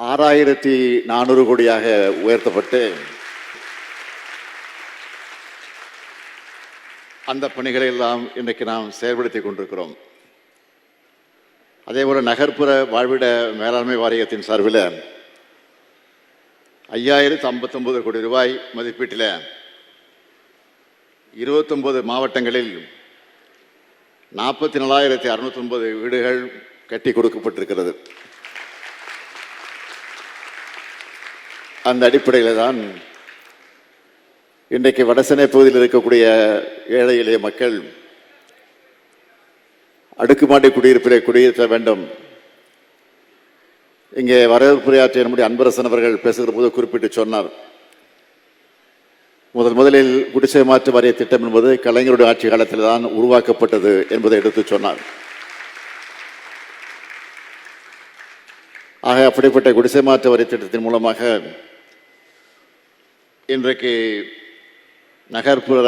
6400 கோடியாக உயர்த்தப்பட்டு அந்த பணிகளை எல்லாம் இன்றைக்கு நாம் செயல்படுத்திக் கொண்டிருக்கிறோம். அதேபோல நகர்ப்புற வாழ்விட மேலாண்மை வாரியத்தின் சார்பில் 5059 கோடி ரூபாய் மதிப்பீட்டில் 29 மாவட்டங்களில் 44,609 வீடுகள் கட்டி கொடுக்கப்பட்டிருக்கிறது. அந்த அடிப்படையில் தான் இன்றைக்கு வடசென்னை பகுதியில் இருக்கக்கூடிய ஏழை எளிய மக்கள் அடுக்குமாடி குடியிருப்பிலே குடியிருக்க வேண்டும். இங்கே வரவேற்புரையாற்றிய நம்முடைய அன்பரசன் அவர்கள் பேசுகிற போது குறிப்பிட்டு சொன்னார், முதலில் குடிசை மாற்று வாரிய திட்டம் என்பது கலைஞருடைய ஆட்சி காலத்தில் தான் உருவாக்கப்பட்டது என்பதை எடுத்து சொன்னார். ஆக அப்படிப்பட்ட குடிசை மாற்று வாரிய திட்டத்தின் மூலமாக இன்றைக்கு நகர்ப்புற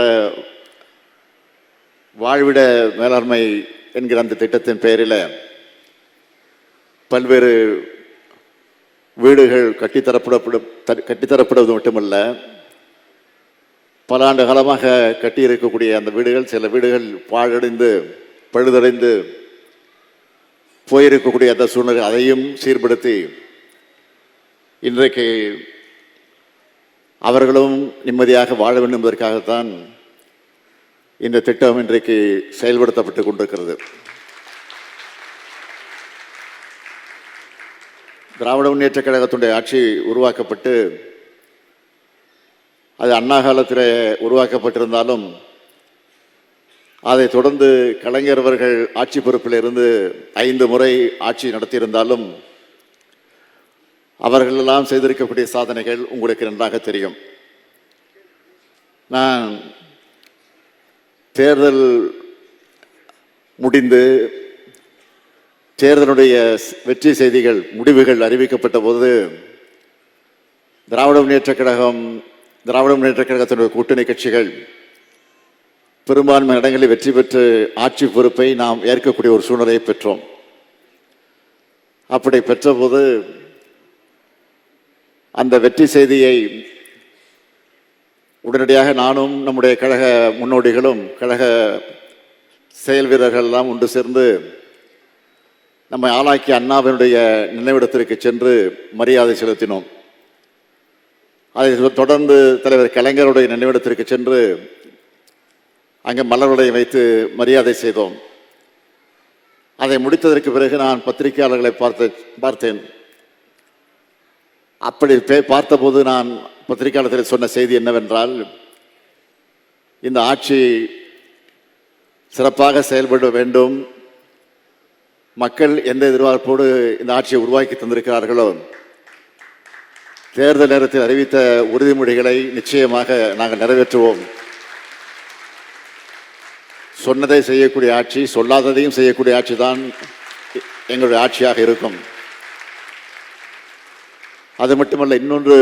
வாழ்விட மேலாண்மை என்கிற அந்த திட்டத்தின் பெயரில் பல்வேறு வீடுகள் கட்டித்தரப்படுவது மட்டுமல்ல, பல ஆண்டு காலமாக கட்டியிருக்கக்கூடிய அந்த வீடுகள், சில வீடுகள் பாழடைந்து பழுதடைந்து போயிருக்கக்கூடிய அந்த சூழ்நிலை அதையும் சீர்படுத்தி இன்றைக்கு அவர்களும் நிம்மதியாக வாழ வேண்டும் என்பதற்காகத்தான் இந்த திட்டம் இன்றைக்கு செயல்படுத்தப்பட்டு கொண்டிருக்கிறது. திராவிட முன்னேற்றக் கழகத்துடைய ஆட்சி உருவாக்கப்பட்டு அது அண்ணா காலத்தில் உருவாக்கப்பட்டிருந்தாலும் அதை தொடர்ந்து கலைஞர் அவர்கள் ஆட்சி பொறுப்பில் இருந்து 5 முறை ஆட்சி நடத்தியிருந்தாலும் அவர்களெல்லாம் செய்திருக்கக்கூடிய சாதனைகள் உங்களுக்கு நன்றாக தெரியும். நான் தேர்தல் முடிந்து தேர்தலுடைய வெற்றி செய்திகள் முடிவுகள் அறிவிக்கப்பட்ட போது திராவிட முன்னேற்றக் கழகத்தினுடைய கூட்டணி கட்சிகள் பெரும்பான்மை இடங்களில் வெற்றி பெற்று ஆட்சி பொறுப்பை நாம் ஏற்கக்கூடிய ஒரு சூழ்நிலையை பெற்றோம். அப்படி பெற்றபோது அந்த வெற்றி செய்தியை உடனடியாக நானும் நம்முடைய கழக முன்னோடிகளும் கழக செயல் வீரர்கள் எல்லாம் ஒன்று சேர்ந்து நம்மை ஆளாக்கிய அண்ணாவினுடைய நினைவிடத்திற்கு சென்று மரியாதை செலுத்தினோம். அதை தொடர்ந்து தலைவர் கலைஞருடைய நினைவிடத்திற்கு சென்று அங்கே மலர்களை வைத்து மரியாதை செய்தோம். அதை முடித்ததற்கு பிறகு நான் பத்திரிகையாளர்களை பார்த்தேன். அப்படி பார்த்தபோது நான் பத்திரிகையாளர்கள் சொன்ன செய்தி என்னவென்றால், இந்த ஆட்சி சிறப்பாக செயல்பட வேண்டும், மக்கள் எந்த எதிர்பார்ப்போடு இந்த ஆட்சியை உருவாக்கி தந்திருக்கிறார்களோ தேர்தல் நேரத்தில் அறிவித்த உறுதிமொழிகளை நிச்சயமாக நாங்கள் நிறைவேற்றுவோம். சொன்னதை செய்யக்கூடிய ஆட்சி, சொல்லாததையும் செய்யக்கூடிய ஆட்சி தான் எங்களுடைய ஆட்சியாக இருக்கும். அது மட்டுமல்ல, இன்னொன்று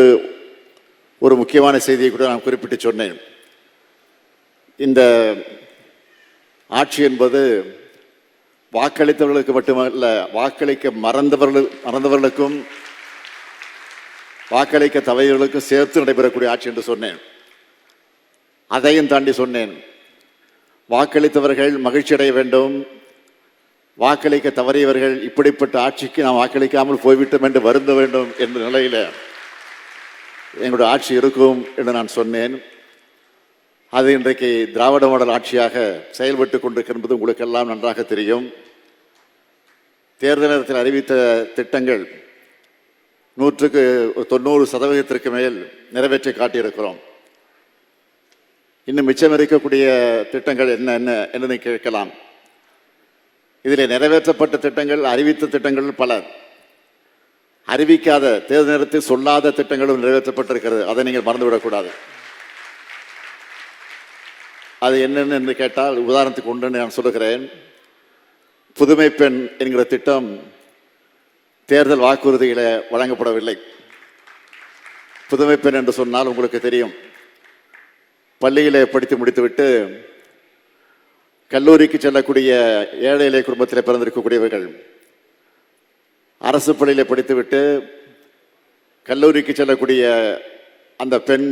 ஒரு முக்கியமான செய்தியை கூட நான் குறிப்பிட்டு சொன்னேன். இந்த ஆட்சி என்பது வாக்களித்தவர்களுக்கு மட்டுமல்ல, வாக்களிக்க மறந்தவர்களுக்கும் வாக்களிக்க தவறியவர்களுக்கும் சேர்த்து நடைபெறக்கூடிய ஆட்சி என்று சொன்னேன். அதையும் தாண்டி சொன்னேன், வாக்களித்தவர்கள் மகிழ்ச்சி அடைய வேண்டும், வாக்களிக்க தவறியவர்கள் இப்படிப்பட்ட ஆட்சிக்கு நாம் வாக்களிக்காமல் போய்விட்டோம் என்று வருந்த வேண்டும் என்ற நிலையில் எங்களுடைய ஆட்சி இருக்கும் என்று நான் சொன்னேன். அது இன்றைக்கு திராவிட மாடல் ஆட்சியாக செயல்பட்டு கொண்டிருக்கிறது என்பது உங்களுக்கெல்லாம் நன்றாக தெரியும். தேர்தல் நேரத்தில் அறிவித்த திட்டங்கள் 190% மேல் நிறைவேற்றி காட்டியிருக்கிறோம். இன்னும் மிச்சம் இருக்கக்கூடிய திட்டங்கள் என்ன என்று கேட்கலாம். இதில் நிறைவேற்றப்பட்ட திட்டங்கள், அறிவித்த திட்டங்கள் பல, அறிவிக்காத தேர்தல் நேரத்தில் சொல்லாத திட்டங்களும் நிறைவேற்றப்பட்டிருக்கிறது. அதை நீங்கள் மறந்துவிடக்கூடாது. அது என்னென்னு என்று கேட்டால், உதாரணத்துக்கு ஒன்று நான் சொல்லுகிறேன். புதுமை பெண் என்கிற திட்டம் தேர்தல் வாக்குறுதிகளை வழங்கப்படவில்லை. புதுமை பெண் என்று சொன்னால் உங்களுக்கு தெரியும், பள்ளியிலே படித்து முடித்துவிட்டு கல்லூரிக்கு செல்லக்கூடிய ஏழை எளிய குடும்பத்தில் பிறந்திருக்கக்கூடியவர்கள் அரசு பள்ளியிலே படித்துவிட்டு கல்லூரிக்கு செல்லக்கூடிய அந்த பெண்,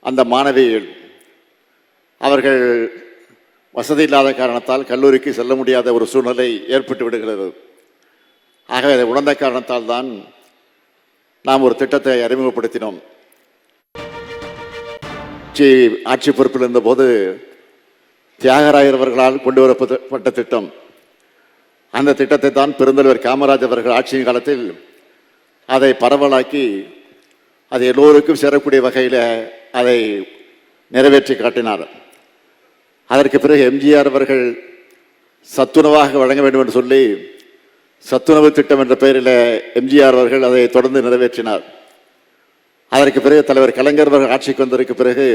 அந்த மாணவிகள் அவர்கள் வசதி இல்லாத காரணத்தால் கல்லூரிக்கு செல்ல முடியாத ஒரு சூழ்நிலை ஏற்பட்டு விடுகிறது. ஆகவே அதை உணர்ந்த காரணத்தால் தான் நாம் ஒரு திட்டத்தை அறிமுகப்படுத்தினோம். ஆட்சி பொறுப்பில் இருந்தபோது தியாகராயர் அவர்களால் கொண்டு வரப்பட்ட திட்டம். அந்த திட்டத்தை தான் பெருந்தலைவர் காமராஜ் அவர்கள் ஆட்சியின் காலத்தில் அதை பரவலாக்கி அது எல்லோருக்கும் சேரக்கூடிய வகையில் அதை நிறைவேற்றி காட்டினார். அதற்கு பிறகு எம்ஜிஆர் அவர்கள் சத்துணவாக வழங்க வேண்டும் என்று சொல்லி சத்துணவு திட்டம் என்ற பெயரில் எம்ஜிஆர் அவர்கள் அதை தொடர்ந்து நிறைவேற்றினார். அதற்கு பிறகு தலைவர் கலைஞர் அவர்கள் ஆட்சிக்கு வந்ததற்கு பிறகு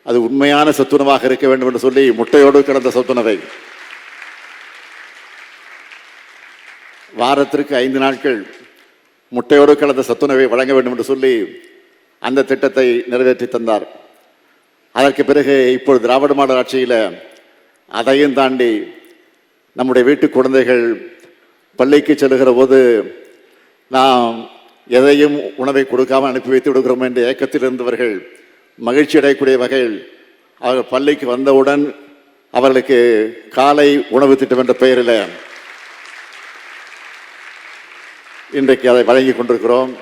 அது உண்மையான சத்துணவாக இருக்க வேண்டும் என்று சொல்லி முட்டையோடு கலந்த சத்துணவை வாரத்திற்கு 5 நாட்கள் முட்டையோடு கலந்த சத்துணவை வழங்க வேண்டும் என்று சொல்லி அந்த திட்டத்தை நிறைவேற்றி தந்தார். அதற்கு பிறகு இப்பொழுது திராவிட மாடல் ஆட்சியில் அதையும் தாண்டி நம்முடைய வீட்டு குழந்தைகள் பள்ளிக்கு செல்லுகிற போது நாம் எதையும் உணவை கொடுக்காமல் அனுப்பி வைத்து விடுகிறோம் என்ற ஏக்கத்தில் இருந்தவர்கள் மகிழ்ச்சி அடையக்கூடிய வகையில் அவர்கள் பள்ளிக்கு வந்தவுடன் அவர்களுக்கு காலை உணவு திட்டம் என்ற பெயரில் இன்றைக்கு அதை வழங்கி கொண்டிருக்கிறோம்.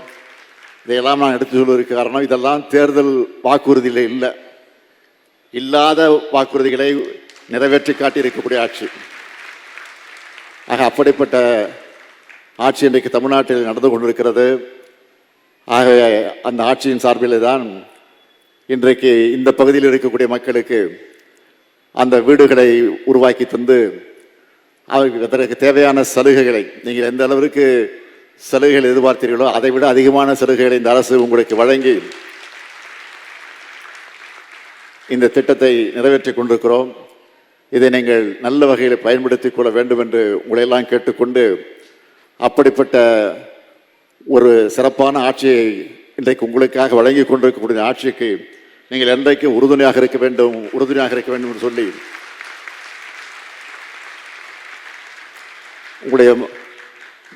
இதையெல்லாம் நான் எடுத்து சொல்வதற்கு காரணம், இதெல்லாம் தேர்தல் வாக்குறுதியில் இல்லை, இல்லாத வாக்குறுதிகளை நிறைவேற்றி காட்டியிருக்கக்கூடிய ஆட்சி. ஆக அப்படிப்பட்ட ஆட்சி இன்றைக்கு தமிழ்நாட்டில் நடந்து கொண்டிருக்கிறது. ஆகவே அந்த ஆட்சியின் சார்பில் தான் இன்றைக்கு இந்த பகுதியில் இருக்கக்கூடிய மக்களுக்கு அந்த வீடுகளை உருவாக்கி தந்து அவருக்கு அதற்கு தேவையான சலுகைகளை, நீங்கள் எந்த அளவிற்கு சலுகைகள் எதிர்பார்த்தீர்களோ அதை விட அதிகமான சலுகைகளை இந்த அரசு உங்களுக்கு வழங்கி இந்த திட்டத்தை நிறைவேற்றி கொண்டிருக்கிறோம். இதை நீங்கள் நல்ல வகையில் பயன்படுத்திக் கொள்ள வேண்டும் என்று உங்களையெல்லாம் கேட்டுக்கொண்டு, அப்படிப்பட்ட ஒரு சிறப்பான ஆட்சியை இன்றைக்கு உங்களுக்காக வழங்கி கொண்டிருக்கக்கூடிய ஆட்சிக்கு நீங்கள் என்றைக்கும் உறுதுணையாக இருக்க வேண்டும் என்று சொல்லி உங்களுடைய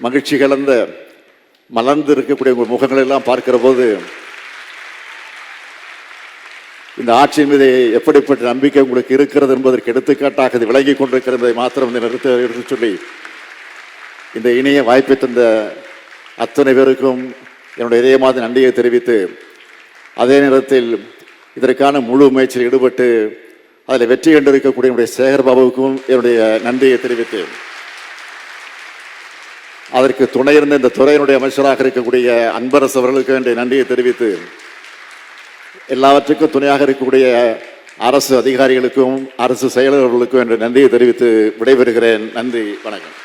மகிழ்ச்சி கலந்த மலர்ந்து இருக்கக்கூடிய உங்கள் முகங்களை எல்லாம் பார்க்கிற போது இந்த ஆட்சியின் மீது எப்படிப்பட்ட நம்பிக்கை உங்களுக்கு இருக்கிறது என்பதற்கு எடுத்துக்காட்டாக இது விளங்கி கொண்டிருக்கிறது மாத்திரம் எடுத்து சொல்லி இந்த இணைய வாய்ப்பை தந்த அத்தனை பேருக்கும் என்னுடைய இதயமான நன்றியை தெரிவித்து, அதே நேரத்தில் இதற்கான முழு முயற்சியில் ஈடுபட்டு அதில் வெற்றி கண்டிருக்கக்கூடிய என்னுடைய சேகர் பாபுவுக்கும் என்னுடைய நன்றியை தெரிவித்து, அதற்கு துணை இருந்த இந்த துறையினுடைய அமைச்சராக இருக்கக்கூடிய அன்பரசு அவர்களுக்கு என்னுடைய நன்றியை தெரிவித்து, எல்லாவற்றுக்கும் துணையாக இருக்கக்கூடிய அரசு அதிகாரிகளுக்கும் அரசு செயலர்களுக்கும் என்ற நன்றியை தெரிவித்து விடைபெறுகிறேன். நன்றி, வணக்கம்.